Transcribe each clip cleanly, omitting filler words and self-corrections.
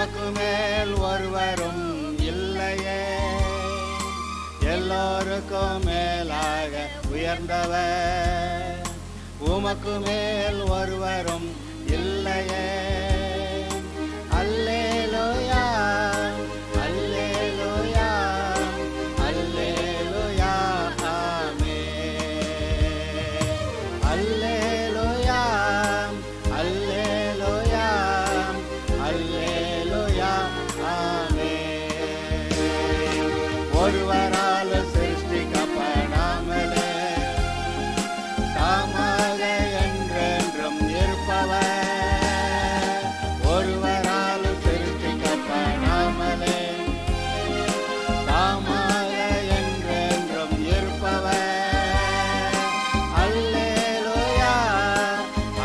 உமக்கு மேல் ஒருவரும் இல்லையே, எல்லோருக்கும் மேலாக உயர்ந்தவர், உமக்கு மேல் ஒருவரும் இல்லையே. அல்லேலூயா அல்லேலூயா அல்லேலூயா ஆமென். அல்லேலூயா அல்லேலூயா அல்லேலூயா ஆமென். ஒருவரால் சிருஷ்டிக்கப்படாமலே தாமாக என்றென்றும் இருப்பவர், ஒருவரால் சிருஷ்டிக்கப்படாமலே தாமாக என்றென்றும் இருப்பவர். அல்லேலூயா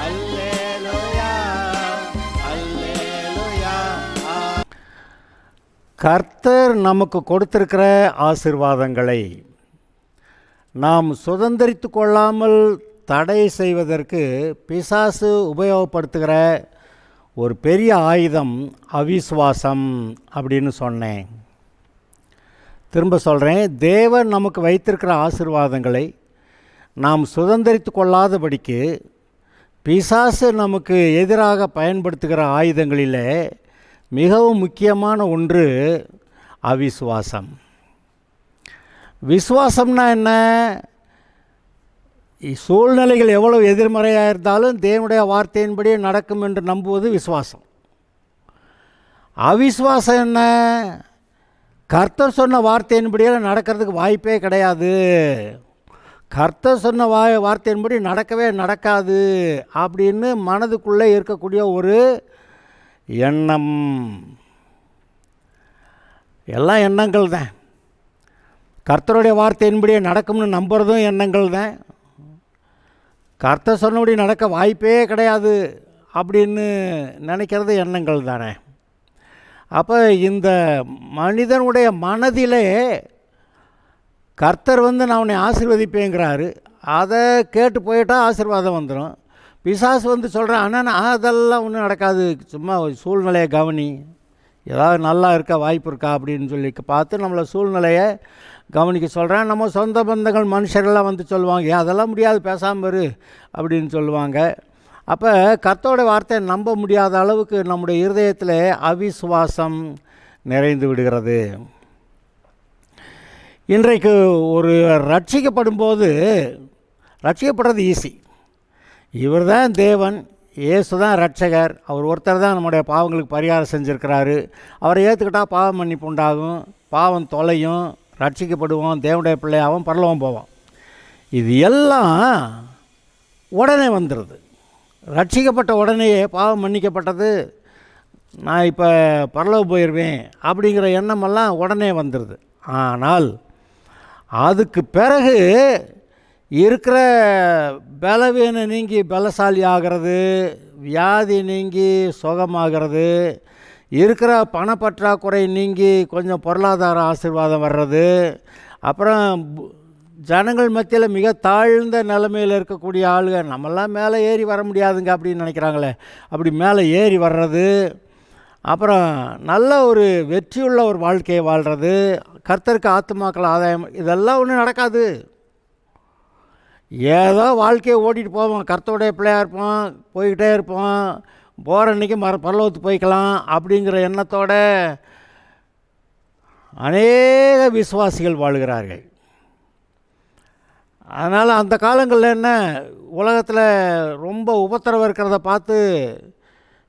அல்லேலூயா அல்லேலூயா. கர்த்தர் நமக்கு கொடுத்திருக்கிற ஆசீர்வாதங்களை நாம் சுதந்திரித்து கொள்ளாமல் தடை செய்வதற்கு பிசாசு உபயோகப்படுத்துகிற ஒரு பெரிய ஆயுதம் அவிசுவாசம் அப்படின்னு சொன்னேன். திரும்ப சொல்கிறேன், தேவன் நமக்கு வைத்திருக்கிற ஆசீர்வாதங்களை நாம் சுதந்திரித்து கொள்ளாதபடிக்கு பிசாசு நமக்கு எதிராக பயன்படுத்துகிற ஆயுதங்களில் மிகவும் முக்கியமான ஒன்று அவிசுவாசம். விசுவாசம்னா என்ன? சூழ்நிலைகள் எவ்வளவு எதிர்மறையாக இருந்தாலும் தேவனுடைய வார்த்தையின்படி நடக்கும் என்று நம்புவது விசுவாசம். அவிசுவாசம் என்ன? கர்த்தர் சொன்ன வார்த்தையின்படியெல்லாம் நடக்கிறதுக்கு வாய்ப்பே கிடையாது, கர்த்தர் சொன்ன வார்த்தையின்படி நடக்கவே நடக்காது அப்படின்னு மனதுக்குள்ளே இருக்கக்கூடிய ஒரு எண்ணம். எல்லாம் எண்ணங்கள் தான். கர்த்தருடைய வார்த்தையின்படியே நடக்கும்னு நம்புறதும் எண்ணங்கள் தான். கர்த்தர் சொன்னபடி நடக்க வாய்ப்பே கிடையாது அப்படின்னு நினைக்கிறது எண்ணங்கள் தானே. அப்போ இந்த மனிதனுடைய மனதிலே கர்த்தர் நான் உன்னை ஆசீர்வதிப்பேங்கிறாரு, அதை கேட்டு போயிட்டால் ஆசீர்வாதம் வந்துடும். பிசாசு சொல்கிறேன், ஆனால் அதெல்லாம் ஒன்றும் நடக்காது, சும்மா சூழ்நிலையை கவனி, ஏதாவது நல்லா இருக்க வாய்ப்பு இருக்கா அப்படின்னு சொல்லி பார்த்து நம்மளை சூழ்நிலையை கவனிக்க சொல்கிறேன். நம்ம சொந்த பந்தங்கள் மனுஷர்கள்லாம் சொல்லுவாங்க, அதெல்லாம் முடியாது பேசாமல் இரு அப்படின்னு சொல்லுவாங்க. அப்போ கர்த்தருடைய வார்த்தையை நம்ப முடியாத அளவுக்கு நம்முடைய இருதயத்தில் அவிசுவாசம் நிறைந்து விடுகிறது. இன்றைக்கு ஒரு ரட்சிக்கப்படும்போது ரட்சிக்கப்படுறது ஈஸி. இவர் தான் தேவன், இயேசு தான் ரட்சகர், அவர் ஒருத்தர் தான் நம்முடைய பாவங்களுக்கு பரிகாரம் செஞ்சுருக்கிறாரு, அவரை ஏற்றுக்கிட்டால் பாவம் மன்னிப்பு உண்டாகும், பாவம் தொலையும், ரட்சிக்கப்படுவோம், தேவனுடைய பிள்ளையாகவும் பரலோகம் போவோம். இது எல்லாம் உடனே வந்துடுது. ரட்சிக்கப்பட்ட உடனேயே பாவம் மன்னிக்கப்பட்டது, நான் இப்போ பரலோகம் போயிடுவேன் அப்படிங்கிற எண்ணமெல்லாம் உடனே வந்துடுது. ஆனால் அதுக்கு பிறகு இருக்கிற பலவீனம் நீங்கி பலசாலி ஆகிறது, வியாதி நீங்கி சுகமாகிறது, இருக்கிற பணப்பற்றாக்குறை நீங்கி கொஞ்சம் பொருளாதார ஆசீர்வாதம் வர்றது, அப்புறம் ஜனங்கள் மத்தியில் மிக தாழ்ந்த நிலைமையில் இருக்கக்கூடிய ஆளுங்க நம்மெல்லாம் மேலே ஏறி வர முடியாதுங்க அப்படின்னு நினைக்கிறாங்களே, அப்படி மேலே ஏறி வர்றது, அப்புறம் நல்ல ஒரு வெற்றியுள்ள ஒரு வாழ்க்கையை வாழ்கிறது, கர்த்தருக்கு ஆத்துமாக்கள் ஆதாயம், இதெல்லாம் ஒன்றும் நடக்காது. ஏதோ வாழ்க்கையை ஓட்டிகிட்டு போவோம், கர்த்தருடைய பிள்ளையாக இருப்போம், போய்கிட்டே இருப்போம், போகிற அன்றைக்கி பரலோகத்துக்கு போய்க்கலாம் அப்படிங்கிற எண்ணத்தோட அநேக விசுவாசிகள் வாழ்கிறார்கள். அதனால் அந்த காலங்களில் என்ன, உலகத்தில் ரொம்ப உபத்திரவம் இருக்கிறத பார்த்து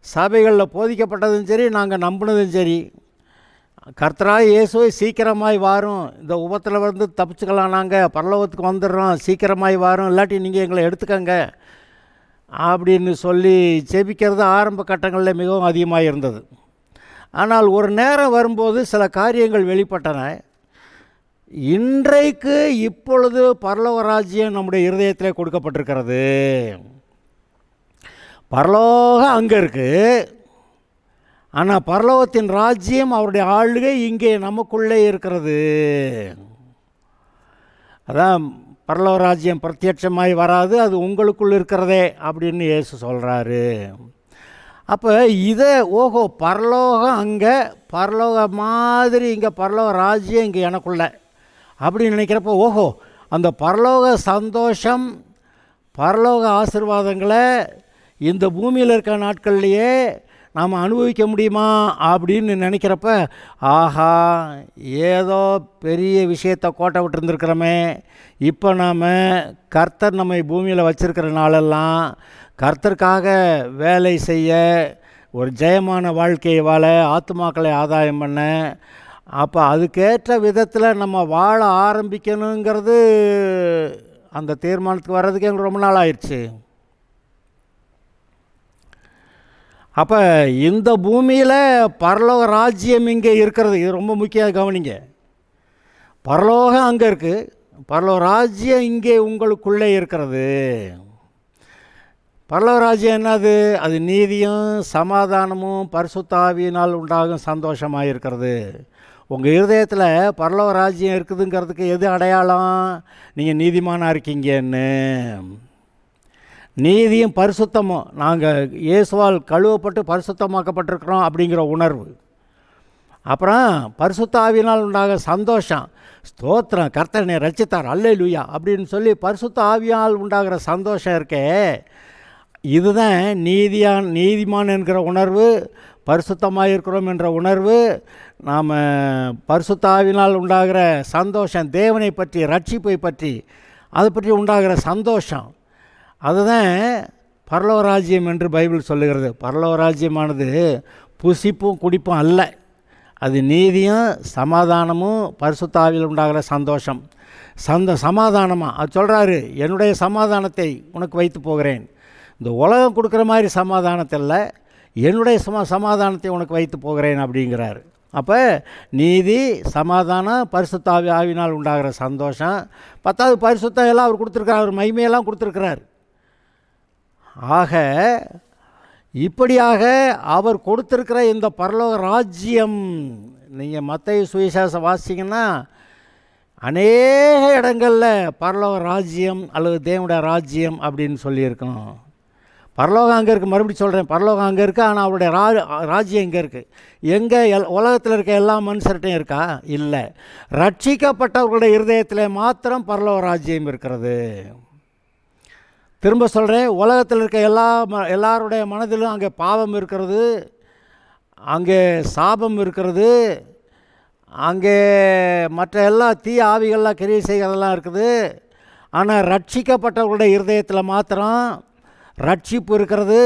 சபைகளில் போதிக்கப்பட்டதும் சரி, நாங்கள் நம்பினதும் சரி, கர்த்தராய் இயேசுவை சீக்கிரமாய் வாரும், இந்த உபத்தில் தப்பிச்சுக்கலாம், நாங்கள் பரலோகத்துக்கு வந்துடுறோம், சீக்கிரமாய் வாரும், இல்லாட்டி நீங்கள் எங்களை எடுத்துக்கங்க அப்படின்னு சொல்லி ஜெபிக்கிறது ஆரம்ப கட்டங்களில் மிகவும் அதிகமாக இருந்தது. ஆனால் ஒரு நேரம் வரும்போது சில காரியங்கள் வெளிப்பட்டன. இன்றைக்கு இப்பொழுது பரலோக ராஜ்யம் நம்முடைய இருதயத்தில் கொடுக்கப்பட்டிருக்கிறது. பரலோகம் அங்கே இருக்குது, ஆனால் பரலோகத்தின் ராஜ்யம் அவருடைய ஆளுகை இங்கே நமக்குள்ளே இருக்கிறது. அதான் பரலோக ராஜ்யம் பிரத்யட்சமாய் வராது, அது உங்களுக்குள் இருக்கிறதே அப்படின்னு இயேசு சொல்கிறாரு. அப்போ இதை பரலோகம் அங்கே பரலோக மாதிரி இங்கே பரலோக ராஜ்யம் இங்கே எனக்குள்ள அப்படின்னு நினைக்கிறப்போ அந்த பரலோக சந்தோஷம் பரலோக ஆசீர்வாதங்களை இந்த பூமியில் இருக்கிற நாட்கள்லையே நாம் அனுபவிக்க முடியுமா அப்படின்னு நினைக்கிறப்ப, ஆஹா, ஏதோ பெரிய விஷயத்தை கோட்டை விட்டுருந்துருக்கிறோமே, இப்போ நாம் கர்த்தர் நம்மை பூமியில் வச்சுருக்கிற நாளெல்லாம் கர்த்தருக்காக வேலை செய்ய, ஒரு ஜெயமான வாழ்க்கையை வாழ, ஆத்துமாக்களை ஆதாயம் பண்ண, அப்போ அதுக்கேற்ற விதத்தில் நம்ம வாழ ஆரம்பிக்கணுங்கிறது அந்த தீர்மானத்துக்கு வர்றதுக்கு எங்களுக்கு ரொம்ப நாள் ஆயிடுச்சு. அப்போ இந்த பூமியில் பரலோக ராஜ்யம் இங்கே இருக்கிறது, இது ரொம்ப முக்கியம், கவனிங்க. பரலோகம் அங்கே இருக்குது, பரலோக ராஜ்யம் இங்கே உங்களுக்குள்ளே இருக்கிறது. பரலோக ராஜ்யம் என்னது? அது நீதியும் சமாதானமும் பரிசுத்த ஆவியினால் உண்டாகும் சந்தோஷமாக இருக்கிறது. உங்கள் இருதயத்தில் பரலோக ராஜ்யம் இருக்குதுங்கிறதுக்கு எது அடையாளம்? நீங்கள் நீதிமானாக இருக்கீங்கன்னு. நீதியும் பரிசுத்தமும், நாங்கள் இயேசுவால் கழுவப்பட்டு பரிசுத்தமாக்கப்பட்டிருக்கிறோம் அப்படிங்கிற உணர்வு. அப்புறம் பரிசுத்த ஆவியினால் உண்டாக சந்தோஷம், ஸ்தோத்திரம், கர்த்தனை ரட்சித்தார், அல்லேலூயா அப்படின்னு சொல்லி பரிசுத்த ஆவியால் உண்டாகிற சந்தோஷம் இருக்கே, இதுதான் நீதிமான் என்கிற உணர்வு, பரிசுத்தமாக இருக்கிறோம் என்ற உணர்வு. நாம் பரிசுத்த ஆவியினால் உண்டாகிற சந்தோஷம், தேவனை பற்றி, ரட்சிப்பை பற்றி, அதை பற்றி உண்டாகிற சந்தோஷம், அதுதான் பரலோக ராஜ்யம் என்று பைபிள் சொல்லுகிறது. பரலோக ராஜ்யமானது புசிப்பும் குடிப்பும் அல்ல, அது நீதியும் சமாதானமும் பரிசுத்த ஆவியில் உண்டாகிற சந்தோஷம். சமாதானமாக அது சொல்கிறாரு, என்னுடைய சமாதானத்தை உனக்கு வைத்து போகிறேன். இந்த உலகம் கொடுக்குற மாதிரி சமாதானத்தை இல்லை, என்னுடைய சமாதானத்தை உனக்கு வைத்து போகிறேன் அப்படிங்கிறாரு. அப்போ நீதி, சமாதானம், பரிசுத்த ஆவியினால் உண்டாகிற சந்தோஷம், 10வது பரிசுத்தம் எல்லாம் அவர் கொடுத்துருக்கார், அவர் மகிமையெல்லாம் கொடுத்துருக்கிறார். ஆக இப்படியாக அவர் கொடுத்திருக்கிற இந்த பரலோக ராஜ்யம், நீங்கள் மத்தேயு சுவிசேஷம் வாசிங்கன்னா அநேக இடங்களில் பரலோக ராஜ்யம் அல்லது தேவனுடைய ராஜ்யம் அப்படின்னு சொல்லியிருக்கோம். பரலோகம் அங்கே இருக்குது, மறுபடியும் சொல்கிறேன், பரலோகம் அங்கே இருக்குது, ஆனால் அவருடைய ராஜ்யம் இங்கே இருக்குது. எங்கே உலகத்தில் இருக்க எல்லா மனுஷர்கிட்டையும் இருக்கா? இல்லை. ரட்சிக்கப்பட்டவர்களுடைய இருதயத்தில் மாத்திரம் பரலோக ராஜ்யம் இருக்கிறது. திரும்ப சொல்கிறேன், உலகத்தில் இருக்க எல்லாருடைய மனதிலும் அங்கே பாவம் இருக்கிறது, அங்கே சாபம் இருக்கிறது, அங்கே மற்ற எல்லா தீய ஆவிகள்லாம் கிரியை செய்கிறதெல்லாம் இருக்குது. ஆனால் ரட்சிக்கப்பட்டவர்களுடைய இருதயத்தில் மாத்திரம் ரட்சிப்பு இருக்கிறது,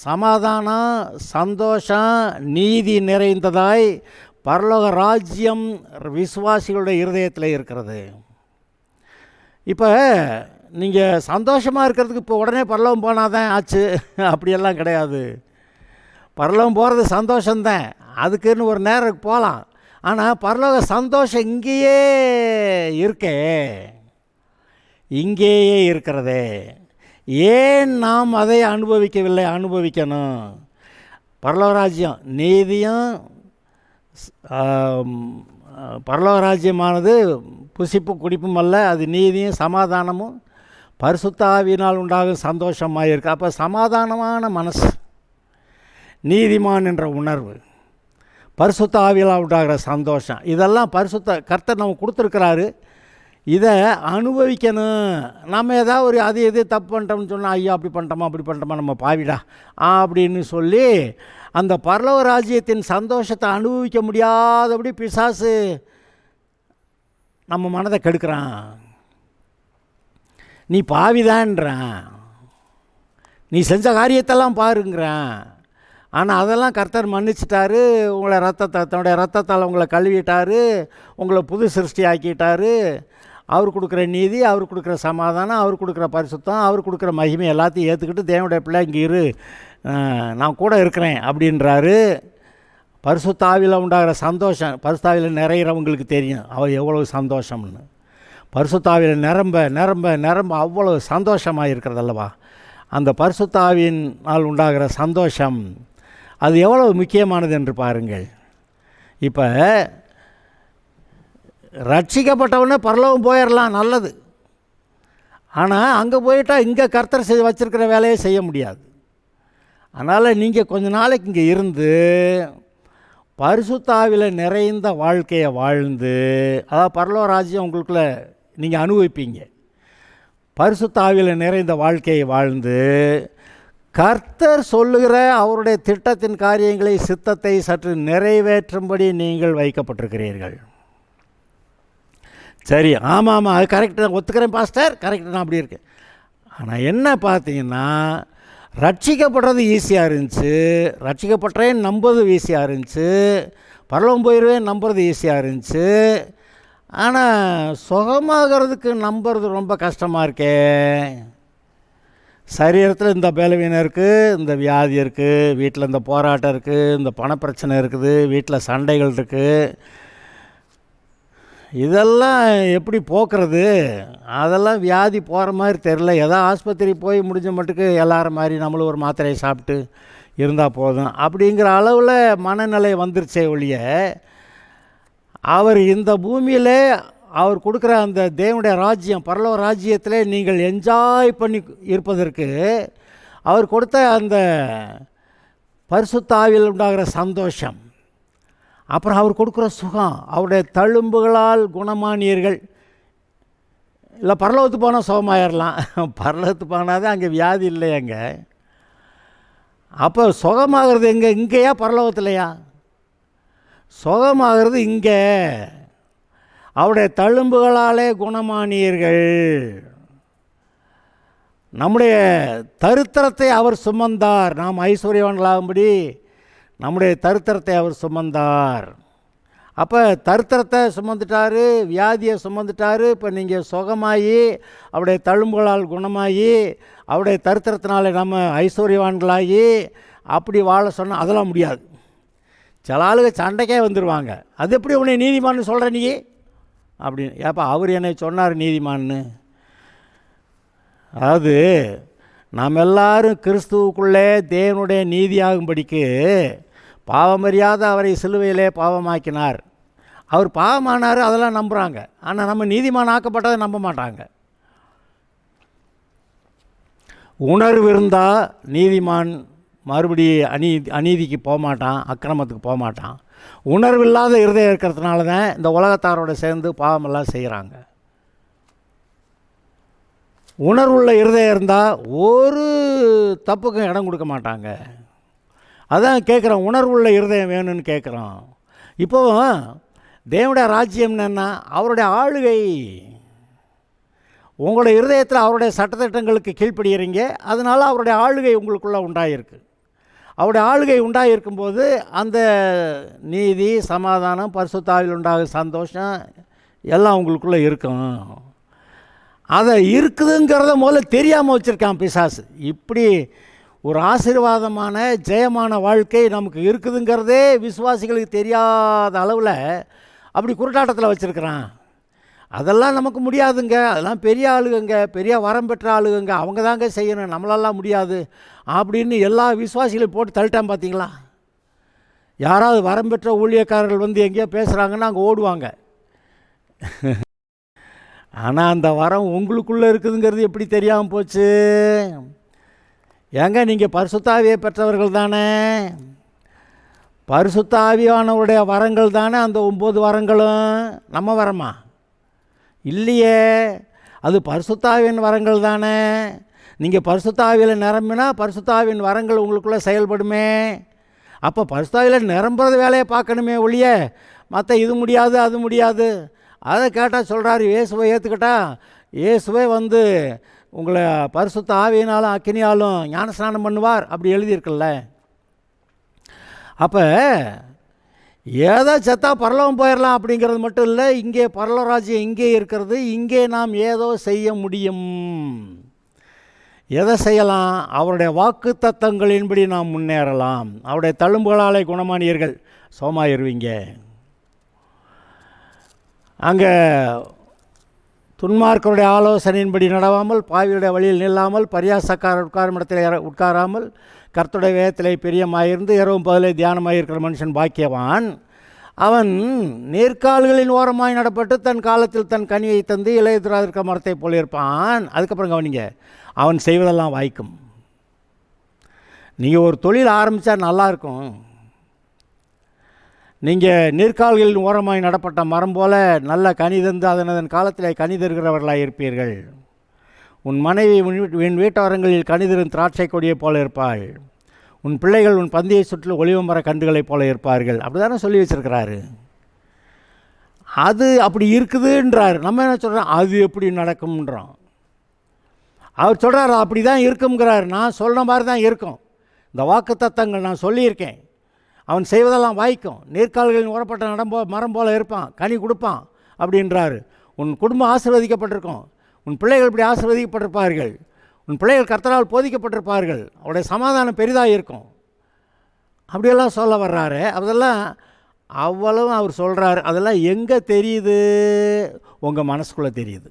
சமாதானம், சந்தோஷம், நீதி நிறைந்ததாய் பரலோக ராஜ்யம் விசுவாசிகளுடைய இருதயத்தில் இருக்கிறது. இப்போ நீங்கள் சந்தோஷமாக இருக்கிறதுக்கு இப்போ உடனே பரலோகம் போனால் தான் ஆச்சு அப்படியெல்லாம் கிடையாது. பரலோகம் போகிறது சந்தோஷம்தான், அதுக்குன்னு ஒரு நேரம் போகலாம். ஆனால் பரலோக சந்தோஷம் இங்கேயே இருக்கே, இங்கேயே இருக்கிறதே. ஏன் நாம் அதை அனுபவிக்கவில்லை? அனுபவிக்கணும். பரலோக ராஜ்யம் நீதியும், பரலோக ராஜ்யமானது புசிப்பு குடிப்பும் அல்ல, அது நீதியும் சமாதானமும் பரிசுத்த ஆவியினால் உண்டாகும் சந்தோஷமாக இருக்குது. அப்போ சமாதானமான மனசு, நீதிமான் என்ற உணர்வு, பரிசுத்த ஆவியால் உண்டாகிற சந்தோஷம், இதெல்லாம் பரிசுத்த கர்த்தர் நம்ம கொடுத்துருக்கிறாரு. இதை அனுபவிக்கணும். நம்ம ஏதாவது ஒரு அது எது தப்பு பண்ணிட்டோம்னு சொன்னால், ஐயோ அப்படி பண்ணிட்டோமா அப்படி பண்ணிட்டோமா நம்ம பாவிடா அப்படின்னு சொல்லி அந்த பரலோக ராஜ்யத்தின் சந்தோஷத்தை அனுபவிக்க முடியாதபடி பிசாசு நம்ம மனதை கெடுக்கிறான். நீ பாவிதான்றான், நீ செஞ்ச காரியத்தெல்லாம் பாருங்கிறான். ஆனால் அதெல்லாம் கர்த்தர் மன்னிச்சிட்டாரு, உங்களை தன்னுடைய ரத்தத்தால் உங்களை கழுவிட்டார், உங்களை புது சிருஷ்டி ஆக்கிட்டார். அவர் கொடுக்குற நீதி, அவர் கொடுக்குற சமாதானம், அவர் கொடுக்குற பரிசுத்தம், அவர் கொடுக்குற மகிமை எல்லாத்தையும் ஏற்றுக்கிட்டு தேவனுடைய பிள்ளை இங்கே இரு, நான் கூட இருக்கிறேன் அப்படின்றாரு. பரிசுத்த ஆவியில் உண்டாகிற சந்தோஷம், பரிசுத்த ஆவியில் நிறையிறவங்களுக்கு தெரியும் அவர் எவ்வளவு சந்தோஷம்னு. பரிசுத்த ஆவியில் நிரம்ப நிரம்ப நிரம்ப அவ்வளோ சந்தோஷமாக இருக்கிறது அல்லவா. அந்த பரிசுத்த ஆவியினால் உண்டாகிற சந்தோஷம் அது எவ்வளவு முக்கியமானது என்று பாருங்கள். இப்போ ரட்சிக்கப்பட்டவொடனே பரலோகம் போயிடலாம், நல்லது. ஆனால் அங்கே போயிட்டால் இங்கே கர்த்தர் வச்சிருக்கிற வேலையை செய்ய முடியாது. அதனால் நீங்கள் கொஞ்ச நாளைக்கு இங்கே இருந்து பரிசுத்த ஆவியில் நிறைந்த வாழ்க்கையை வாழ்ந்து, அதாவது பரலோக ராஜ்யம் உங்களுக்குள்ள நீங்கள் அனுபவிப்பீங்க. பரிசுத்த ஆவியில் நிறைந்த வாழ்க்கையை வாழ்ந்து கர்த்தர் சொல்லுகிற அவருடைய திட்டத்தின் காரியங்களை, சித்தத்தை சற்று நிறைவேற்றும்படி நீங்கள் வைக்கப்பட்டிருக்கிறீர்கள். சரி, ஆமாம், அது கரெக்டு தான், ஒத்துக்கிறேன் பாஸ்டர், கரெக்டு தான், அப்படி இருக்கு. ஆனால் என்ன பார்த்தீங்கன்னா, ரட்சிக்கப்படுறது ஈஸியாக இருந்துச்சு, ரட்சிக்கப்பட்டேன்னு நம்புறது ஈஸியாக இருந்துச்சு, பரலோகம் போயிடுவேன் நம்புறது ஈஸியாக இருந்துச்சு. ஆனால் சுகமாகிறதுக்கு நம்புறது ரொம்ப கஷ்டமாக இருக்கே. சரீரத்தில் இந்த பலவீனம் இருக்குது, இந்த வியாதி இருக்குது, வீட்டில் இந்த போராட்டம் இருக்குது, இந்த பணப்பிரச்சனை இருக்குது, வீட்டில் சண்டைகள் இருக்குது, இதெல்லாம் எப்படி போக்குறது? அதெல்லாம் வியாதி போகிற மாதிரி தெரில. ஏதோ ஆஸ்பத்திரி போய் முடிஞ்ச மட்டுக்கு எல்லாரும் மாதிரி நம்மளும் ஒரு மாத்திரையை சாப்பிட்டு இருந்தால் போதும் அப்படிங்கிற அளவில் மனநிலை வந்துருச்சே ஒழிய, அவர் இந்த பூமியில் அவர் கொடுக்குற அந்த தேவனுடைய ராஜ்யம், பரலோக ராஜ்யத்தில் நீங்கள் என்ஜாய் பண்ணி இருப்பதற்கு அவர் கொடுத்த அந்த பரிசுத்த ஆவியில் உண்டாகிற சந்தோஷம், அப்புறம் அவர் கொடுக்குற சுகம், அவருடைய தழும்புகளால் குணமானியர்கள். இல்லை பரலோகத்துக்கு போனால் சுகமாயிடலாம், பரலோகத்துக்கு போனால் தான் அங்கே வியாதி இல்லையாங்க. அப்போ சுகமாகிறது எங்கே? இங்கேயா பரலோகத்திலையா? சுகமாகிறது இங்கே. அவருடைய தழும்புகளாலே குணமானியர்கள். நம்முடைய தரித்திரத்தை அவர் சுமந்தார், நாம் ஐஸ்வர்யவான்களாகும்படி நம்முடைய தரித்திரத்தை அவர் சுமந்தார். அப்போ தரித்திரத்தை சுமந்துட்டார், வியாதியை சுமந்துட்டார். இப்போ நீங்கள் சுகமாகி அவருடைய தழும்புகளால் குணமாகி அவருடைய தரித்திரத்தினால நம்ம ஐஸ்வர்யவான்களாகி அப்படி வாழ சொன்னால் அதெல்லாம் முடியாது. சில ஆளுங்க சண்டைக்கே வந்துடுவாங்க, அது எப்படி உன்னை நீதிமான்னு சொல்கிற நீ அப்படின்னு. ஏப்பா அவர் என்னை சொன்னார் நீதிமான்னு? அதாவது நாம் எல்லாரும் கிறிஸ்துவுக்குள்ளே தேவனுடைய நீதியாகும்படிக்கு பாவமறியாத அவரை சிலுவையிலே பாவமாக்கினார். அவர் பாவமானார், அதெல்லாம் நம்புகிறாங்க. ஆனால் நம்ம நீதிமான் ஆக்கப்பட்டதை நம்ப மாட்டாங்க. உணர்வு இருந்தால் நீதிமான் மறுபடி அநீதிக்கு போக மாட்டான், அக்கிரமத்துக்கு போக மாட்டான். உணர்வு இல்லாத இருதயம் இருக்கிறதுனால தான் இந்த உலகத்தாரோட சேர்ந்து பாவமெல்லாம் செய்கிறாங்க. உணர்வுள்ள இருதயம் இருந்தால் ஒரு தப்புக்கும் இடம் கொடுக்க மாட்டாங்க. அதான் கேட்குறோம், உணர்வுள்ள இருதயம் வேணும்னு கேட்குறோம். இப்போது தேவனுடைய ராஜ்யம் என்னென்னா அவருடைய ஆளுகை. உங்களுடைய இருதயத்தில் அவருடைய சட்டத்திட்டங்களுக்கு கீழ்ப்படுகிறீங்க, அதனால் அவருடைய ஆளுகை உங்களுக்குள்ளே உண்டாகிருக்கு. அவருடைய ஆளுகை உண்டாகிருக்கும்போது அந்த நீதி, சமாதானம், பரிசுத்த ஆவியில் உண்டாகும் சந்தோஷம் எல்லாம் உங்களுக்குள்ளே இருக்கும். அதை இருக்குதுங்கிறத முதல்ல தெரியாமல் வச்சுருக்கான் பிசாசு. இப்படி ஒரு ஆசீர்வாதமான ஜெயமான வாழ்க்கை நமக்கு இருக்குதுங்கிறதே விசுவாசிகளுக்கு தெரியாத அளவில் அப்படி குருட்டாட்டத்தில் வச்சுருக்கிறான். அதெல்லாம் நமக்கு முடியாதுங்க, அதெல்லாம் பெரிய ஆளுங்க, பெரிய வரம் பெற்ற ஆளுங்க, அவங்க தாங்க செய்யணும், நம்மளெல்லாம் முடியாது அப்படின்னு எல்லா விசுவாசிகளையும் போட்டு தள்ளிட்டான். பார்த்தீங்களா? யாராவது வரம் பெற்ற ஊழியக்காரர்கள் வந்து எங்கேயோ பேசுகிறாங்கன்னா அங்கே ஓடுவாங்க. ஆனால் அந்த வரம் உங்களுக்குள்ளே இருக்குதுங்கிறது எப்படி தெரியாமல் போச்சு? ஏங்க நீங்கள் பரிசுத்த ஆவியை பெற்றவர்கள் தானே, பரிசுத்த ஆவியானவருடைய வரங்கள் தானே அந்த 9 வரங்களும். நம்ம வரமா? இல்லையே, அது பரிசுத்த ஆவியின் வரங்கள் தானே. நீங்கள் பரிசுத்த ஆவியில் நிரம்பினா பரிசுத்த ஆவியின் வரங்கள் உங்களுக்குள்ளே செயல்படுமே. அப்போ பரிசுத்த ஆவியில் நிரம்புறது வேலையை பார்க்கணுமே ஒழிய மற்ற இது முடியாது அது முடியாது அதை கேட்டால் சொல்கிறாரு. இயேசுவை ஏற்றுக்கிட்டா இயேசுவே வந்து உங்களை பரிசுத்த ஆவியினாலும் அக்கினியாலும் ஞானஸ்நானம் பண்ணுவார் அப்படி எழுதியிருக்குல்ல. அப்போ ஏதோ செத்தா பரலோகம் போயிடலாம் அப்படிங்கிறது மட்டும் இல்லை, இங்கே பரலோக ராஜ்யம் இங்கே இருக்கிறது. இங்கே நாம் ஏதோ செய்ய முடியும். எதை செய்யலாம்? அவருடைய வாக்கு தத்தங்களின்படி நாம் முன்னேறலாம். அவருடைய தழும்புகளாலே குணமானியர்கள் சோமாயிருவீங்க. அங்கே துன்மார்க்கருடைய ஆலோசனையின்படி நடவாமல், பாவியுடைய வழியில் நில்லாமல், பரியாசக்காரர் உட்காரும் இடத்தில் உட்காராமல், கர்த்தருடைய வேதத்திலே பிரியமாயிருந்து இரவும் பகலே தியானமாயிருக்கிற மனுஷன் பாக்கியவான். அவன் நேர்கால்களின் ஓரமாய் நடப்பட்டு தன் காலத்தில் தன் கனியை தந்து இலையுதிராதிருக்கிற மரத்தை போல இருப்பான். அதுக்கப்புறம் கவனிங்க, அவன் செய்வதெல்லாம் வாய்க்கும். நீங்கள் ஒரு தொழில் ஆரம்பித்தா நல்லாயிருக்கும். நீங்கள் நீர்க்கால்களின் ஓரமாய் நடப்பட்ட மரம் போல நல்ல கனி தந்து அதனதன் காலத்தில் கனி தருகிறவர்களாக இருப்பீர்கள். உன் மனைவி உன் வீட்டோரங்களில் கனி தரும் திராட்சை கொடியை போல இருப்பாள். உன் பிள்ளைகள் உன் பந்தியை சுற்றிலும் ஒலிவ மர கன்றுகளைப் போல இருப்பார்கள். அப்படி தானே சொல்லி வச்சுருக்கிறாரு. அது அப்படி இருக்குதுன்றார். நம்ம என்ன சொல்கிறோம், அது எப்படி நடக்கும்ன்றோம். அவர் சொல்கிறார் அப்படி தான் இருக்குங்கிறார். நான் சொல்கிற மாதிரி தான் இருக்கும். இந்த வாக்கு தத்தங்கள் நான் சொல்லியிருக்கேன். அவன் செய்வதெல்லாம் வாய்க்கும். நீர்க்கால்களின் ஓரப்பட்ட மரம் போல இருப்பான், கனி கொடுப்பான் அப்படின்றாரு. உன் குடும்பம் ஆசீர்வதிக்கப்பட்டிருக்கும். உன் பிள்ளைகள் இப்படி ஆசீர்வதிக்கப்பட்டிருப்பார்கள். உன் பிள்ளைகள் கர்த்தரால் போதிக்கப்பட்டிருப்பார்கள். அவருடைய சமாதானம் பெரிதாக இருக்கும். அப்படியெல்லாம் சொல்ல வர்றாரு. அதெல்லாம் அவ்வளவு அவர் சொல்கிறார். அதெல்லாம் எங்கே தெரியுது? உங்கள் மனசுக்குள்ளே தெரியுது.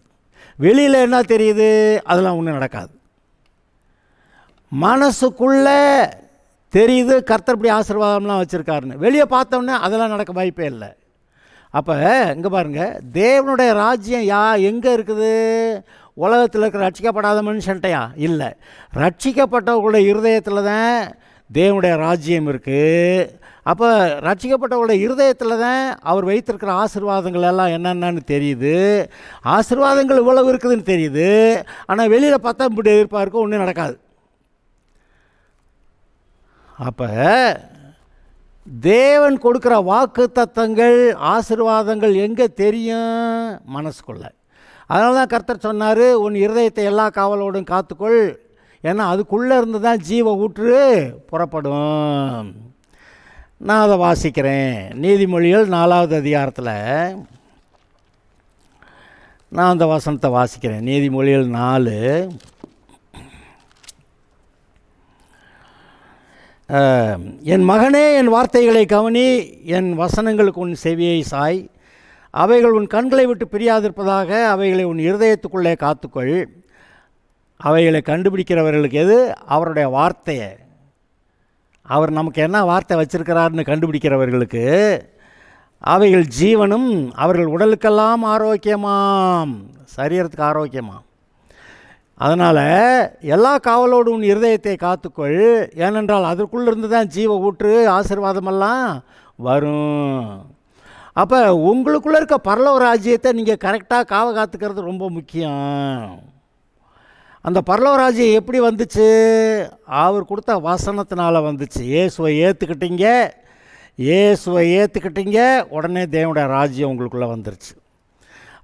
வெளியில் என்ன தெரியுது? அதெல்லாம் ஒன்றும் நடக்காது. மனசுக்குள்ளே தெரியுது கர்த்தர் இப்படி ஆசீர்வாதம்லாம் வச்சுருக்காருன்னு. வெளியே பார்த்தோன்னே அதெல்லாம் நடக்க வாய்ப்பே இல்லை. அப்போ இங்கே பாருங்கள், தேவனுடைய ராஜ்யம் எங்கே இருக்குது? உலகத்தில் இருக்கிற ரட்சிக்கப்படாத மனுஷன்ட்டையா? இல்லை, ரட்சிக்கப்பட்டவர்களுடைய இருதயத்தில் தான் தேவனுடைய ராஜ்யம் இருக்குது. அப்போ ரட்சிக்கப்பட்டவர்களுடைய இருதயத்தில் தான் அவர் வைத்திருக்கிற ஆசீர்வாதங்கள் எல்லாம் என்னென்னு தெரியுது. ஆசீர்வாதங்கள் இவ்வளவு இருக்குதுன்னு தெரியுது. ஆனால் வெளியில் பார்த்தா இப்படி எதிர்பார்க்க ஒன்றும் நடக்காது. அப்போ தேவன் கொடுக்குற வாக்கு தத்தங்கள் ஆசீர்வாதங்கள் எங்கே தெரியும்? மனசுக்குள்ள. அதனால தான் கர்த்தர் சொன்னார், உன் இருதயத்தை எல்லா காவலோடும் காத்துக்கொள், ஏன்னா அதுக்குள்ளே இருந்து தான் ஜீவ ஊற்று புறப்படும். நான் அதை வாசிக்கிறேன். நீதிமொழிகள் 4வது அதிகாரத்தில் நான் அந்த வசனத்தை வாசிக்கிறேன். நீதிமொழிகள் 4. என் மகனே, என் வார்த்தைகளை கவனி, என் வசனங்களுக்கு உன் செவியை சாய். அவைகள் உன் கண்களை விட்டு பிரியாதிருப்பதாக, அவைகளை உன் இருதயத்துக்குள்ளே காத்துக்கொள். அவைகளை கண்டுபிடிக்கிறவர்களுக்கு எது? அவருடைய வார்த்தையை. அவர் நமக்கு என்ன வார்த்தை வச்சிருக்கிறாருன்னு கண்டுபிடிக்கிறவர்களுக்கு அவைகள் ஜீவனும் அவர்கள் உடலுக்கெல்லாம் ஆரோக்கியமாம், சரீரத்துக்கு ஆரோக்கியமாம். அதனால் எல்லா காவலோடு உன் இருதயத்தை காத்துக்கொள், ஏனென்றால் அதற்குள்ளேருந்து தான் ஜீவ ஊற்று ஆசீர்வாதமெல்லாம் வரும். அப்போ உங்களுக்குள்ளே இருக்க பரலோக ராஜ்யத்தை நீங்கள் கரெக்டாக காத்துக்கிறது ரொம்ப முக்கியம். அந்த பரலோக ராஜ்யம் எப்படி வந்துச்சு? அவர் கொடுத்த வசனத்தினால வந்துச்சு. இயேசுவை ஏற்றுக்கிட்டீங்க, உடனே தேவனுடைய ராஜ்யம் உங்களுக்குள்ளே வந்துருச்சு.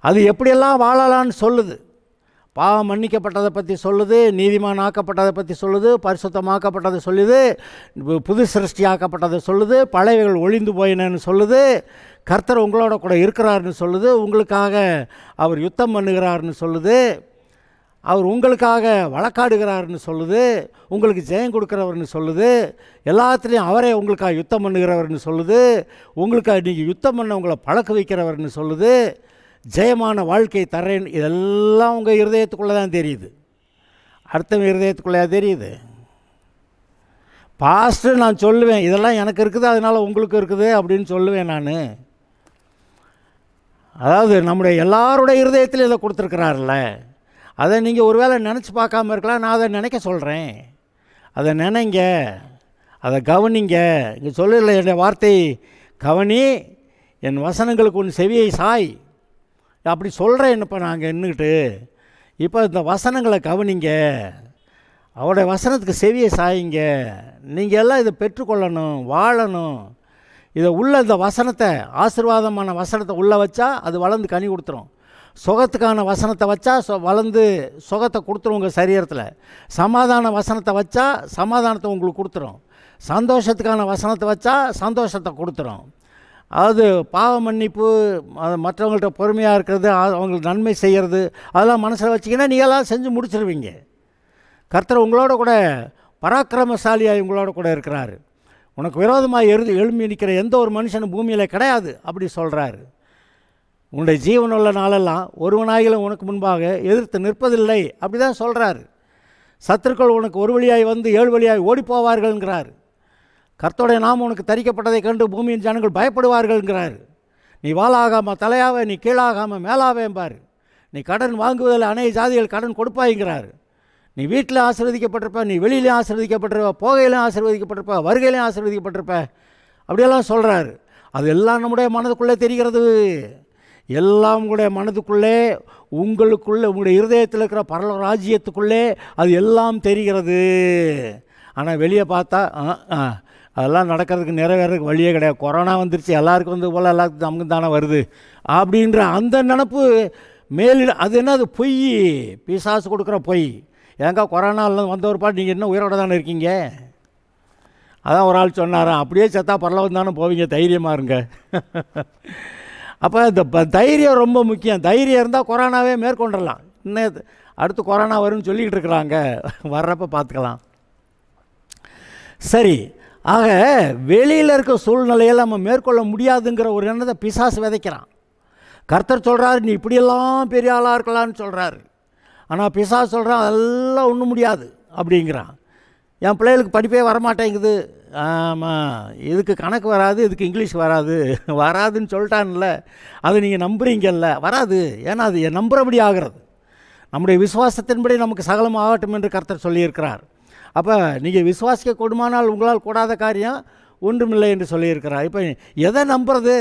அது எப்படியெல்லாம் வாழலான்னு சொல்லுது. பாவம் மன்னிக்கப்பட்டதை பற்றி சொல்லுது, நீதிமான் ஆக்கப்பட்டதை பற்றி சொல்லுது, பரிசுத்தமாக்கப்பட்டதை சொல்லுது, புது சிருஷ்டி ஆக்கப்பட்டதை சொல்லுது, பழையவைகள் ஒழிந்து போயினன்னு சொல்லுது, கர்த்தர் உங்களோட கூட இருக்கிறாருன்னு சொல்லுது, உங்களுக்காக அவர் யுத்தம் பண்ணுகிறாருன்னு சொல்லுது, அவர் உங்களுக்காக வழக்காடுகிறார்னு சொல்லுது, உங்களுக்கு ஜெயம் கொடுக்குறவர்னு சொல்லுது, எல்லாத்துலேயும் அவரே உங்களுக்காக யுத்தம் பண்ணுகிறவர்னு சொல்லுது, உங்களுக்காக நீங்கள் யுத்தம் பண்ண உங்களை பழக்க வைக்கிறவர்னு சொல்லுது, ஜெயமான வாழ்க்கை தரேன். இதெல்லாம் உங்கள் இருதயத்துக்குள்ளே தான் தெரியுது. அடுத்தவங்க இருதயத்துக்குள்ளே தெரியுது. பாஸ்ட்டு நான் சொல்லுவேன், இதெல்லாம் எனக்கு இருக்குது அதனால் உங்களுக்கு இருக்குது அப்படின்னு சொல்லுவேன் நான். அதாவது நம்முடைய எல்லாருடைய இருதயத்திலும் இதை கொடுத்துருக்கிறார்ல, அதை நீங்கள் ஒரு வேளை நினச்சி பார்க்காம இருக்கலாம். நான் அதை நினைக்க சொல்கிறேன். அதை நினைங்க, அதை கவனிங்க. இங்கே சொல்லல, என் வார்த்தை கவனி, என் வசனங்களுக்கு உன் செவியை சாய். அப்படி சொல்கிறேன். இப்போ நாங்கள் நின்றுக்கிட்டு இப்போ இந்த வசனங்களை கவனிங்க, அவருடைய வசனத்துக்கு செவியை சாயிங்க. நீங்கள் எல்லாம் இதை பெற்றுக்கொள்ளணும், வாழணும். இதை உள்ள இந்த வசனத்தை, ஆசீர்வாதமான வசனத்தை உள்ளே வச்சா அது வளர்ந்து கனி கொடுத்துரும். சுகத்துக்கான வசனத்தை வச்சா வளர்ந்து சுகத்தை கொடுத்துரும் உங்கள் சரீரத்தில். சமாதான வசனத்தை வச்சா சமாதானத்தை உங்களுக்கு கொடுத்துரும். சந்தோஷத்துக்கான வசனத்தை வச்சா சந்தோஷத்தை கொடுத்துரும். அதாவது பாவ மன்னிப்பு, மற்றவங்கள்ட்ட பொறுமையாக இருக்கிறது, அவங்களுக்கு நன்மை செய்கிறது, அதெல்லாம் மனசில் வச்சிங்கன்னா நீங்களாம் செஞ்சு முடிச்சிருவீங்க. கர்த்தர் உங்களோட கூட பராக்கிரமசாலியாக உங்களோட கூட இருக்கிறாரு. உனக்கு விரோதமாக எழும்பி நிற்கிற எந்த ஒரு மனுஷனும் பூமியில் கிடையாது அப்படி சொல்கிறாரு. உன்னுடைய ஜீவனுள்ள நாளெல்லாம் ஒருவனாகிலும் உனக்கு முன்பாக எதிர்த்து நிற்பதில்லை அப்படி தான் சொல்கிறாரு. சத்துருக்கள் உனக்கு ஒரு வழியாய் வந்து 7 வழியாய் ஓடி போவார்கள்ங்கிறார். கர்த்தருடைய நாமம் உனக்கு தரிக்கப்பட்டதை கண்டு பூமியின் ஜனங்கள் பயப்படுவார்கள்ங்கிறார். நீ வாளாகாமல் தலையாவே, நீ கீழாகாமல் மேலாவேம்பார். நீ கடன் வாங்குவதில் அநேக ஜாதிகள் கடன் கொடுப்பாய்ங்கிறார். நீ வீட்டில் ஆசீர்வதிக்கப்பட்டிருப்ப, நீ வெளியிலையும் ஆசீர்வதிக்கப்பட்டிருப்ப, போகையிலையும் ஆசீர்வதிக்கப்பட்டிருப்ப, வருகையிலையும் ஆசீர்வதிக்கப்பட்டிருப்ப, அப்படியெல்லாம் சொல்கிறாரு. அது எல்லாம் நம்முடைய மனதுக்குள்ளே தெரிகிறது. எல்லாம் உங்களுடைய மனதுக்குள்ளே, உங்களுக்குள்ளே, உங்களுடைய இருதயத்தில் இருக்கிற பரலோக ராஜ்யத்துக்குள்ளே அது எல்லாம் தெரிகிறது. ஆனால் வெளியே பார்த்தா அதெல்லாம் நடக்கிறதுக்கு நிறைவேறதுக்கு வழியே கிடையாது. கொரோனா வந்துருச்சு, எல்லாருக்கும் வந்து போல் எல்லாத்துக்கும் நமக்கு தானே வருது அப்படின்ற அந்த நினப்பு மேலில். அது என்ன, அது பொய், பிசாசு கொடுக்குற பொய். ஏங்க கொரோனாவில் வந்த ஒரு பாட்டு நீங்கள் இன்னும் உயிரோட தானே இருக்கீங்க. அதான் ஒரு ஆள் சொன்னாராம், அப்படியே செத்தா பரலோகம் தானே போவீங்க, தைரியமாக இருங்க. அப்போ இந்த தைரியம் ரொம்ப முக்கியம். தைரியம் இருந்தால் கொரோனாவே மேற்கொண்டுடலாம். இன்னும் அடுத்து கொரோனா வரும்னு சொல்லிக்கிட்டு இருக்கிறாங்க, வர்றப்ப பார்த்துக்கலாம். சரி, ஆக வெளியில் இருக்க சூழ்நிலையில் நம்ம மேற்கொள்ள முடியாதுங்கிற ஒரு எண்ணத்தை பிசாசு விதைக்கிறான். கர்த்தர் சொல்கிறாரு, நீ இப்படியெல்லாம் பெரிய ஆளாக இருக்கலான்னு சொல்கிறாரு. ஆனால் பிசாசு சொல்கிறான், அதெல்லாம் ஒன்றும் முடியாது அப்படிங்கிறான். என் பிள்ளைகளுக்கு படிப்பே வரமாட்டேங்குது. ஆமாம், இதுக்கு கணக்கு வராது, இதுக்கு இங்கிலீஷ் வராது, வராதுன்னு சொல்லிட்டான்ல, அது நீங்கள் நம்புறீங்கல்ல, வராது. ஏன்னா அது நம்புறபடி ஆகிறது. நம்முடைய விசுவாசத்தின்படி நமக்கு சகலம் ஆகட்டும் என்று கர்த்தர் சொல்லியிருக்கிறார். அப்போ நீங்கள் விசுவாசிக்க கொடுமானால் உங்களால் கூடாத காரியம் ஒன்றுமில்லை என்று சொல்லியிருக்கிறார். இப்போ எதை நம்புறது?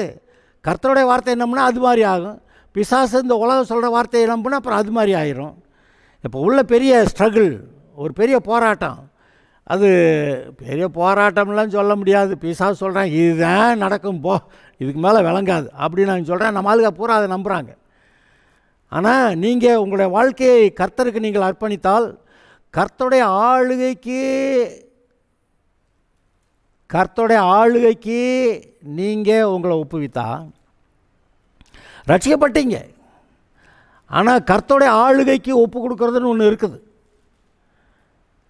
கர்த்தருடைய வார்த்தையை நம்பினா அது மாதிரி ஆகும். பிசாசு இந்த உலகம் சொல்கிற வார்த்தையை நம்பினா அப்புறம் அது மாதிரி ஆயிரும். இப்போ உள்ள பெரிய ஸ்ட்ரகிள், ஒரு பெரிய போராட்டம். அது பெரிய போராட்டம்லாம் சொல்ல முடியாது. பிசாசு சொல்கிறேன் இதுதான் நடக்கும், போ, இதுக்கு மேலே விளங்காது அப்படின்னு நான் சொல்கிறேன். நம்ம ஆளுங்க பூரா அதை நம்புகிறாங்க. ஆனால் நீங்கள் உங்களுடைய வாழ்க்கையை கர்த்தருக்கு நீங்கள் அர்ப்பணித்தால், கர்த்தருடைய ஆளுகைக்கு நீங்கள் உங்களை ஒப்புவித்தா ரட்சிக்கப்பட்டீங்க. ஆனால் கர்த்தருடைய ஆளுகைக்கு ஒப்பு கொடுக்கறதுன்னு ஒன்று இருக்குது.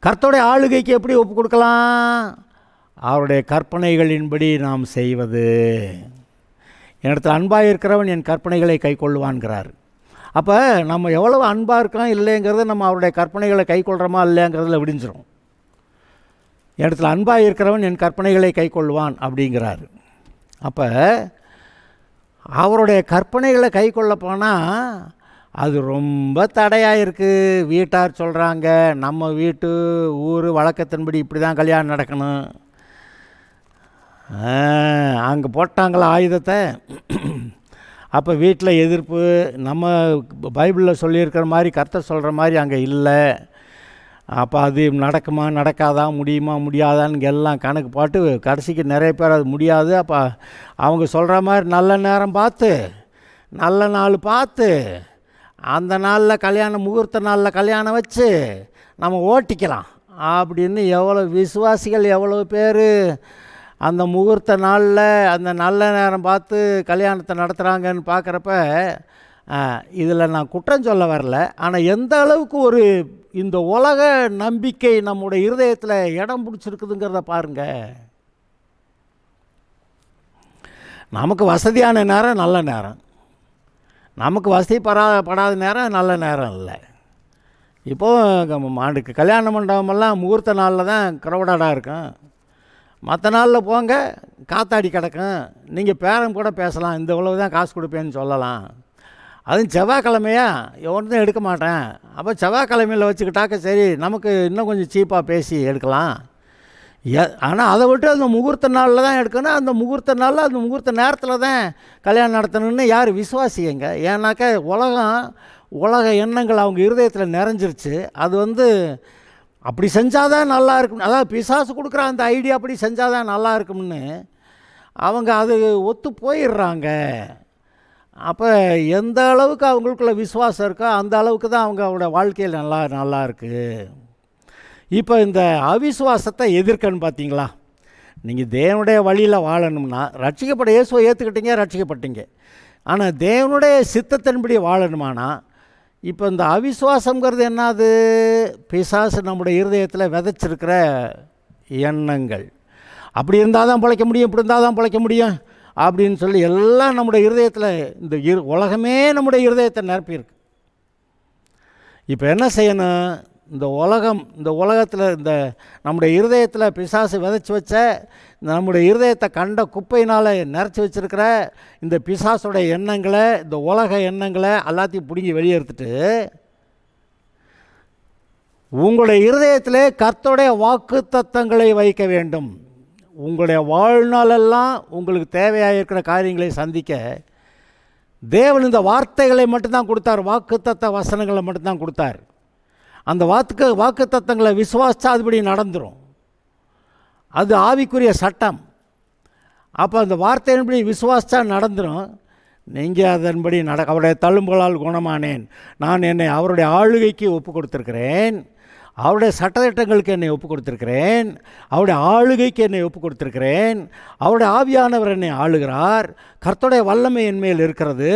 கர்த்தருடைய ஆளுகைக்கு எப்படி ஒப்பு கொடுக்கலாம்? அவருடைய கற்பனைகளின்படி நாம் செய்வது. என்னிடத்தில் அன்பாக இருக்கிறவன் என் கற்பனைகளை கை கொள்ளுவான்கிறார். அப்போ நம்ம எவ்வளவு அன்பாக இருக்கோம் இல்லைங்கிறத நம்ம அவருடைய கற்பனைகளை கை கொள்கிறோமா இல்லைங்கிறதுல விடிஞ்சிடும். இடத்துல அன்பாக இருக்கிறவன் என் கற்பனைகளை கை கொள்வான் அப்படிங்கிறாரு. அப்போ அவருடைய கற்பனைகளை கை கொள்ள போனால் அது ரொம்ப தடையாக இருக்குது. வீட்டார் சொல்கிறாங்க, நம்ம வீட்டு ஊர் வழக்கத்தின்படி இப்படி தான் கல்யாணம் நடக்கணும். அங்கே போட்டாங்களா ஆயுதத்தை. அப்போ வீட்டில் எதிர்ப்பு. நம்ம பைபிளில் சொல்லியிருக்கிற மாதிரி கர்த்தர் சொல்கிற மாதிரி அங்கே இல்லை. அப்போ அது நடக்குமா நடக்காதா, முடியுமா முடியாதான்னு எல்லாம் கணக்கு போட்டு கடைசிக்கு நிறைய பேர் அது முடியாது. அப்போ அவங்க சொல்கிற மாதிரி நல்ல நேரம் பார்த்து, நல்ல நாள் பார்த்து, அந்த நாளில் கல்யாணம், முகூர்த்த நாளில் கல்யாணம் வச்சு நம்ம ஓட்டிக்கலாம் அப்படின்னு எவ்வளோ விசுவாசிகள், எவ்வளோ பேர் அந்த முகூர்த்த நாளில் அந்த நல்ல நேரம் பார்த்து கல்யாணத்தை நடத்துகிறாங்கன்னு பார்க்குறப்ப இதில் நான் குற்றம் சொல்ல வரல. ஆனால் எந்த அளவுக்கு ஒரு இந்த உலக நம்பிக்கை நம்முடைய இருதயத்தில் இடம் பிடிச்சிருக்குதுங்கிறத பாருங்கள். நமக்கு வசதியான நேரம் நல்ல நேரம், நமக்கு வசதி படாத நேரம் நல்ல நேரம் இல்லை. இப்போது ஆண்டுக்கு கல்யாண மண்டபமெல்லாம் முகூர்த்த நாளில் தான் க்ரௌடடாக இருக்கும். மற்ற நாளில் போங்க, காத்தாடி கிடக்கும். நீங்கள் பேரம் கூட பேசலாம், இந்த இவ்வளவு தான் காசு கொடுப்பேன்னு சொல்லலாம். அதுவும் செவ்வாய்க்கிழமையா ஒன்றும் எடுக்க மாட்டேன். அப்போ செவ்வாய்க்கிழமையில் வச்சுக்கிட்டாக்க சரி, நமக்கு இன்னும் கொஞ்சம் சீப்பாக பேசி எடுக்கலாம். ஆனால் அதை விட்டு அந்த முகூர்த்த நாளில் தான் எடுக்கணும். அந்த முகூர்த்த நாளில் அந்த முகூர்த்த நேரத்தில் தான் கல்யாணம் நடத்தணும்னு யார் விசுவாசிங்க? ஏன்னாக்கா உலக எண்ணங்கள் அவங்க இருதயத்தில் நிறைஞ்சிருச்சு. அது அப்படி செஞ்சால் தான் நல்லா இருக்கும். அதாவது பிசாசு கொடுக்குற அந்த ஐடியா அப்படி செஞ்சால் தான் நல்லா இருக்கும்னு அவங்க அது ஒத்து போயிடுறாங்க. அப்போ எந்த அளவுக்கு அவங்களுக்குள்ள விசுவாசம் இருக்கோ அந்த அளவுக்கு தான் அவங்களோட வாழ்க்கையில் நல்லா இருக்குது. இப்போ இந்த அவிசுவாசத்தை எதிர்க்கன்னு பார்த்தீங்களா? நீங்கள் தேவனுடைய வழியில் வாழணும்னா, ரட்சிக்கப்பட்ட இயேசுவை ஏற்றுக்கிட்டீங்க, ரட்சிக்கப்பட்டீங்க. ஆனால் தேவனுடைய சித்தத்தின்படி வாழணுமானா, இப்போ இந்த அவிசுவாசங்கிறது என்னது? பிசாசு நம்முடைய இருதயத்தில் விதைச்சிருக்கிற எண்ணங்கள். அப்படி இருந்தால் தான் பிழைக்க முடியும், இப்படி இருந்தால் தான் பிழைக்க முடியும் அப்படின்னு சொல்லி எல்லாம் நம்முடைய இருதயத்தில், இந்த உலகமே நம்முடைய இருதயத்தை நிரப்பியிருக்கு. இப்போ என்ன செய்யணும்? இந்த உலகத்தில் இந்த நம்முடைய இருதயத்தில் பிசாசு விதைச்சி வச்ச, நம்முடைய இருதயத்தை கண்ட குப்பையினால் நிறச்சி வச்சுருக்கிற இந்த பிசாசுடைய எண்ணங்களை, இந்த உலக எண்ணங்களை எல்லாத்தையும் பிடுங்கி வெளியே எடுத்துட்டு உங்களுடைய இருதயத்திலே கர்த்தருடைய வாக்குத்தத்தங்களை வைக்க வேண்டும். உங்களுடைய வாழ்நாளெல்லாம் உங்களுக்கு தேவையாக இருக்கிற காரியங்களை சந்திக்க தேவன் இந்த வார்த்தைகளை மட்டும்தான் கொடுத்தார், வாக்குத்தத்த வசனங்களை மட்டும்தான் கொடுத்தார். அந்த வாக்குத்தத்தங்களை விசுவாசித்தா அதுபடி நடந்துடும். அது ஆவிக்குரிய சட்டம். அப்போ அந்த வார்த்தையின்படி விசுவாசித்தா நடந்துடும். நீங்கள் அதன்படி அவருடைய தழும்புகளால் குணமானேன், நான் என்னை அவருடைய ஆளுகைக்கு ஒப்பு கொடுத்துருக்கிறேன், அவருடைய சட்டத்திட்டங்களுக்கு என்னை ஒப்பு கொடுத்துருக்கிறேன், அவருடைய ஆளுகைக்கு என்னை ஒப்பு கொடுத்துருக்கிறேன், அவருடைய ஆவியானவர் என்னை ஆளுகிறார், கர்த்தருடைய வல்லமை என் மேல் இருக்கிறது,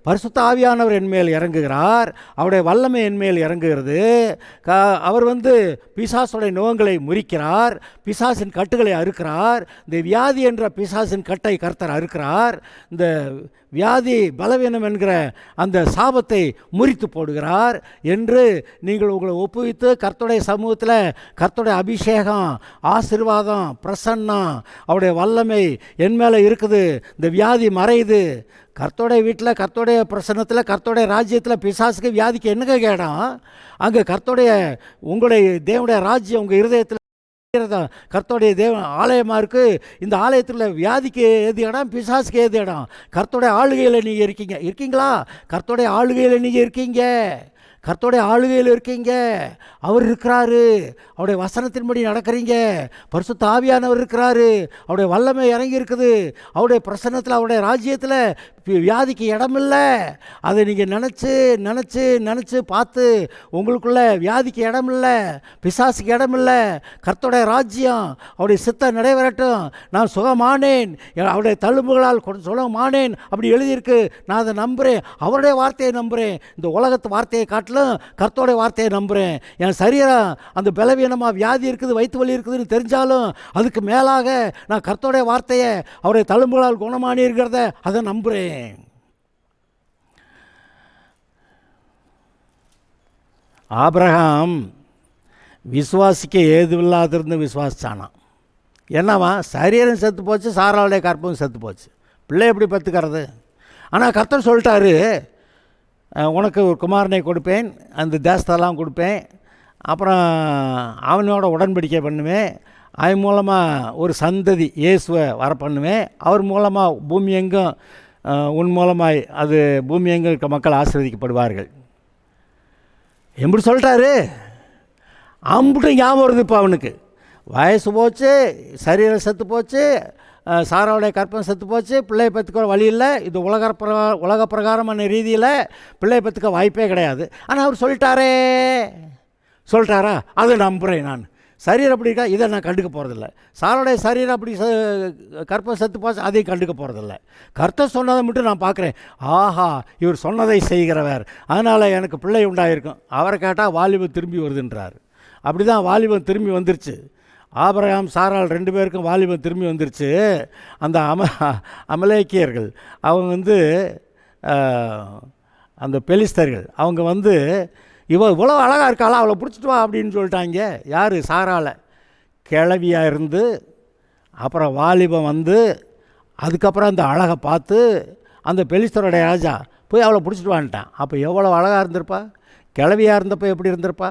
பரிசுத்த ஆவியானவர் என் மேல் இறங்குகிறார், அவருடைய வல்லமை என் மேல் இறங்குகிறது. அவர் பிசாசுடைய நோகங்களை முறிக்கிறார், பிசாசின் கட்டுகளை அறுக்கிறார், இந்த வியாதி என்ற பிசாசின் கட்டை கர்த்தர் அறுக்கிறார், இந்த வியாதி பலவீனம் என்கிற அந்த சாபத்தை முறித்து போடுகிறார் என்று நீங்கள் உங்களை ஒப்புவித்து கர்த்தருடைய சமூகத்தில் கர்த்தருடைய அபிஷேகம், ஆசீர்வாதம், பிரசன்னம், அவருடைய வல்லமை என் மேலே இருக்குது, இந்த வியாதி மறையுது. கர்த்தருடைய வீட்டில், கர்த்தருடைய பிரசன்னத்தில், கர்த்தருடைய ராஜ்யத்தில் பிசாசுக்கு வியாதிக்கு என்னங்க கேடம்? அங்கே உங்களுடைய தேவனுடைய ராஜ்யம் உங்கள் இருதயத்தில் கர்த்தருடைய ஆலயமாக இருக்குது. இந்த ஆலயத்தில் வியாதிக்கு ஏது இடம், பிசாசுக்கு ஏது இடம்? கர்த்தருடைய ஆளுகையில் நீங்கள் இருக்கீங்களா? கர்த்தருடைய ஆளுகையில் நீங்கள் இருக்கீங்க, கர்த்தருடைய ஆளுகையில் இருக்கீங்க. அவர் இருக்கிறாரு, அவருடைய வசனத்தின்படி நடக்கிறீங்க, பரிசுத்த ஆவியானவர் இருக்கிறாரு, அவருடைய வல்லமை இறங்கி இருக்குது, அவருடைய பிரசன்னத்தில், அவருடைய ராஜ்யத்தில் வியாதிக்கு இடமில்லை. அதை நீங்கள் நினச்சி பார்த்து உங்களுக்குள்ள வியாதிக்கு இடமில்லை, பிசாசுக்கு இடமில்லை. கர்த்தருடைய ராஜ்யம், அவருடைய சித்தம் நிறைவேறட்டும். நான் சுகமானேன், அவருடைய தழும்புகளால் சுகமானேன் அப்படி எழுதியிருக்கு. நான் அதை நம்புகிறேன், அவருடைய வார்த்தையை நம்புகிறேன். இந்த உலகத்து வார்த்தையை காட்டிலும் கர்த்தருடைய வார்த்தையை நம்புகிறேன். என் சரீரம் அந்த பலவீனமாக வியாதி இருக்குது, வயிற்று வலி இருக்குதுன்னு தெரிஞ்சாலும் அதுக்கு மேலாக நான் கர்த்தருடைய வார்த்தையை, அவருடைய தழும்புகளால் குணமானி இருக்கிறத அதை நம்புகிறேன். ஆபிரகாம் விசுவாசிக்க ஏதுவில்லாதிருந்து விசுவாசிச்சானான். என்னவா, சரீரம் செத்து போச்சு, சாராளுடைய கற்பம் செத்து போச்சு, பிள்ளை எப்படி பத்துக்கிறது? ஆனால் கர்த்தர் சொல்லிட்டாரு, உனக்கு ஒரு குமாரனை கொடுப்பேன், அந்த தேசத்தெல்லாம் கொடுப்பேன், அப்புறம் அவனோட உடன்படிக்கை பண்ணுவேன், அவன் மூலமாக ஒரு சந்ததி இயேசுவை வர பண்ணுவேன், அவர் மூலமாக பூமி எங்கும், உன் மூலமாய் அது பூமி எங்கும் இருக்க மக்கள் ஆசீர்வதிக்கப்படுவார்கள் எப்படி சொல்லிட்டாரு. அம்புட்டும் ஞாபகம் வருது. இப்போ அவனுக்கு வயசு போச்சு, சரீரம் செத்து போச்சு, சாராவுடைய கற்பம் செத்து போச்சு, பிள்ளை பத்துக்க வழி இல்லை, இது உலக பிரகாரமான ரீதியில் பிள்ளை பத்துக்க வாய்ப்பே கிடையாது. ஆனால் அவர் சொல்லிட்டாரா, அதை நம்புகிறேன். நான் சரீரம் அப்படி இருக்கா, இதை நான் கண்டுக்க போகிறதில்ல. சாரோடைய சரீரம் அப்படி கற்பம் செத்து போச்சு, அதையும் கண்டுக்க போகிறதில்ல. கர்த்தர் சொன்னதை மட்டும் நான் பார்க்குறேன். ஆஹா, இவர் சொன்னதை செய்கிறவர், அதனால் எனக்கு பிள்ளை உண்டாயிருக்கும். அவரை கேட்டால் வாலிபம் திரும்பி வருதுன்றார். அப்படி தான் வாலிபம் திரும்பி வந்துருச்சு. ஆபிரகாம் சாராள் 2 பேருக்கும் வாலிபம் திரும்பி வந்துருச்சு. அந்த அமலேக்கியர்கள் அவங்க அந்த பெலிஸ்தர்கள் அவங்க இவ்வளோ அழகாக இருக்காளா, அவளை பிடிச்சிட்டு வா அப்படின்னு சொல்லிட்டாங்க. யார்? சாராளை. கிழவியாக இருந்து அப்புறம் வாலிபம் அதுக்கப்புறம் அந்த அழகை பார்த்து அந்த பெலிஸ்தருடைய ராஜா போய் அவளை பிடிச்சிட்டு வான்ட்டான். அப்போ எவ்வளோ அழகாக இருந்திருப்பா? கிழவியாக இருந்தப்போ எப்படி இருந்திருப்பா?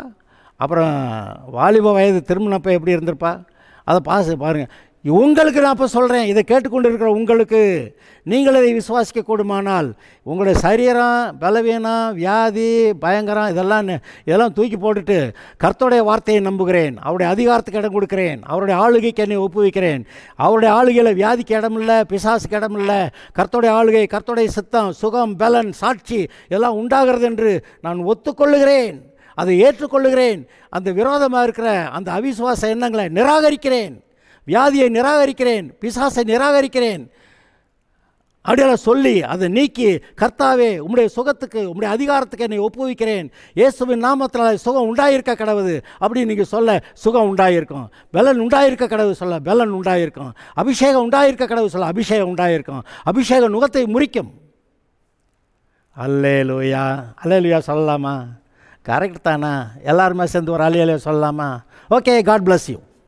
அப்புறம் வாலிப வயது திருமணப்போ எப்படி இருந்திருப்பா? அதை பாருங்கள். உங்களுக்கு நான் இப்போ சொல்கிறேன், இதை கேட்டுக்கொண்டு இருக்கிற உங்களுக்கு, நீங்கள் இதை விசுவாசிக்க கூடுமானால் உங்களுடைய சரீரம், பலவீனம், வியாதி, பயங்கரம் இதெல்லாம் தூக்கி போட்டுட்டு கர்த்தருடைய வார்த்தையை நம்புகிறேன், அவருடைய அதிகாரத்துக்கு இடம் கொடுக்கிறேன், அவருடைய ஆளுகைக்கு என்னை ஒப்புவிக்கிறேன், அவருடைய ஆளுகையில் வியாதிக்கு இடமில்லை, பிசாசுக்கு இடமில்லை, கர்த்தருடைய ஆளுகை, கர்த்தருடைய சித்தம், சுகம், பலன், சாட்சி எல்லாம் உண்டாகிறது என்று நான் ஒத்துக்கொள்ளுகிறேன், அதை ஏற்றுக்கொள்ளுகிறேன். அந்த விரோதமாக இருக்கிற அந்த அவிசுவாச எண்ணங்களை நிராகரிக்கிறேன், வியாதியை நிராகரிக்கிறேன், பிசாசை நிராகரிக்கிறேன் அப்படியெல்லாம் சொல்லி அதை நீக்கி, கர்த்தாவே உம்முடைய சுகத்துக்கு, உம்முடைய அதிகாரத்துக்கு என்னை ஒப்புவிக்கிறேன், இயேசுவின் நாமத்தில் சுகம் உண்டாயிருக்க கடவுது அப்படின்னு நீங்கள் சொல்ல சுகம் உண்டாயிருக்கும், பலன் உண்டாயிருக்க கடவுள் சொல்ல பலன் உண்டாயிருக்கும், அபிஷேகம் உண்டாயிருக்க கடவுள் சொல்ல அபிஷேகம் உண்டாயிருக்கும், அபிஷேகம் நுகத்தை முறிக்கும். அல்லேலூயா, அல்லேலூயா சொல்லலாமா? கரெக்ட் தானா? எல்லாருமே சேர்ந்து ஒரு அல்லேலூயா சொல்லலாமா? Okay, God bless you.